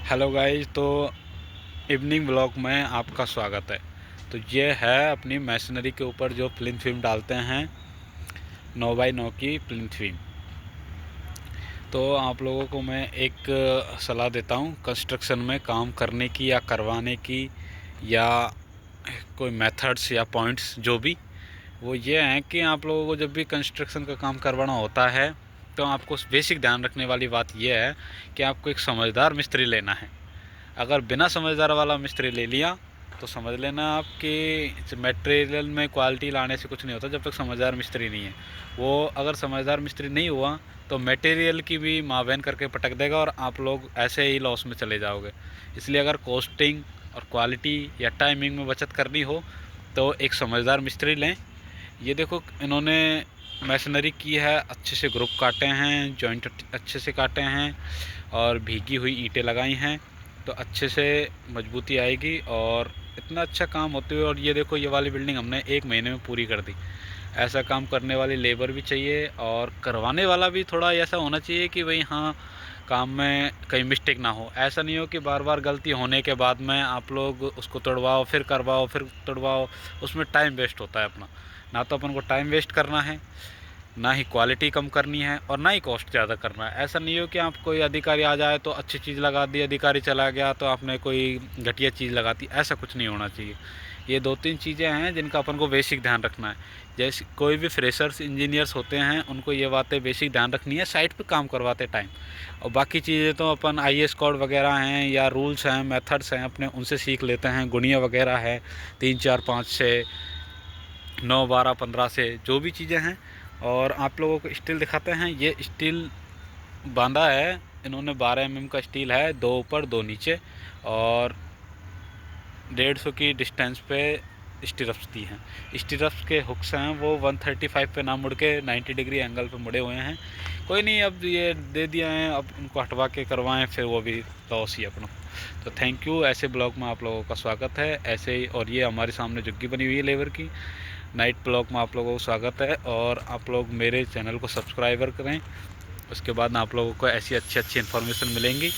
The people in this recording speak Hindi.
हेलो गाइस, तो इवनिंग ब्लॉग में आपका स्वागत है। तो ये है अपनी मैसनरी के ऊपर जो प्लिंथ फिल्म डालते हैं, 9x9 की प्लिंथ फिल्म। तो आप लोगों को मैं एक सलाह देता हूँ कंस्ट्रक्शन में काम करने की या करवाने की, या कोई मेथड्स या पॉइंट्स जो भी, वो ये हैं कि आप लोगों को जब भी कंस्ट्रक्शन का काम करवाना होता है तो आपको बेसिक ध्यान रखने वाली बात यह है कि आपको एक समझदार मिस्त्री लेना है। अगर बिना समझदार वाला मिस्त्री ले लिया तो समझ लेना आपकी मटेरियल में क्वालिटी लाने से कुछ नहीं होता जब तक समझदार मिस्त्री नहीं है। वो अगर समझदार मिस्त्री नहीं हुआ तो मटेरियल की भी माँ बहन करके पटक देगा और आप लोग ऐसे ही लॉस में चले जाओगे। इसलिए अगर कॉस्टिंग और क्वालिटी या टाइमिंग में बचत करनी हो तो एक समझदार मिस्त्री लें। ये देखो, इन्होंने मैसनरी की है, अच्छे से ग्रुप काटे हैं, जॉइंट अच्छे से काटे हैं और भीगी हुई ईंटें लगाई हैं, तो अच्छे से मजबूती आएगी और इतना अच्छा काम होते हुए। और ये देखो, ये वाली बिल्डिंग हमने 1 महीने में पूरी कर दी। ऐसा काम करने वाली लेबर भी चाहिए और करवाने वाला भी थोड़ा ऐसा होना चाहिए कि भाई हाँ, काम में कहीं मिस्टेक ना हो। ऐसा नहीं हो कि बार बार गलती होने के बाद में आप लोग उसको तोड़वाओ, फिर करवाओ, फिर तोड़वाओ। उसमें टाइम वेस्ट होता है अपना। ना तो अपन को टाइम वेस्ट करना है, ना ही क्वालिटी कम करनी है और ना ही कॉस्ट ज़्यादा करना है। ऐसा नहीं हो कि आप कोई अधिकारी आ जाए तो अच्छी चीज़ लगा दी, अधिकारी चला गया तो आपने कोई घटिया चीज़ लगा दी। ऐसा कुछ नहीं होना चाहिए। ये 2-3 चीज़ें हैं जिनका अपन को बेसिक ध्यान रखना है। जैसे कोई भी फ्रेशर्स इंजीनियर्स होते हैं, उनको ये बातें बेसिक ध्यान रखनी है साइट पे काम करवाते टाइम। और बाकी चीज़ें तो अपन IS कोड वगैरह हैं या रूल्स हैं, मेथड्स हैं, अपने उनसे सीख लेते हैं। गुणिया वगैरह है 3, 4, 5 से 9, 12, 15 से, जो भी चीज़ें हैं। और आप लोगों को स्टील दिखाते हैं। ये स्टील बांधा है इन्होंने, 12 mm का स्टील है, 2 ऊपर 2 नीचे, और 150 की डिस्टेंस पे स्टीरप्स दी हैं। स्टीरप्स के हुक्स हैं वो 135 पे ना मुड़ के 90 डिग्री एंगल पे मुड़े हुए हैं। कोई नहीं, अब ये दे दिया है, अब इनको हटवा के करवाएं, फिर वो भी लॉस ही अपनों। तो थैंक यू। ऐसे ब्लॉग में आप लोगों का स्वागत है ऐसे ही। और ये हमारे सामने झुग्गी बनी हुई है लेबर की। नाइट ब्लॉग में आप लोगों को स्वागत है और आप लोग मेरे चैनल को सब्सक्राइबर करें। उसके बाद आप लोगों को ऐसी अच्छी अच्छी इन्फॉर्मेशन मिलेंगी।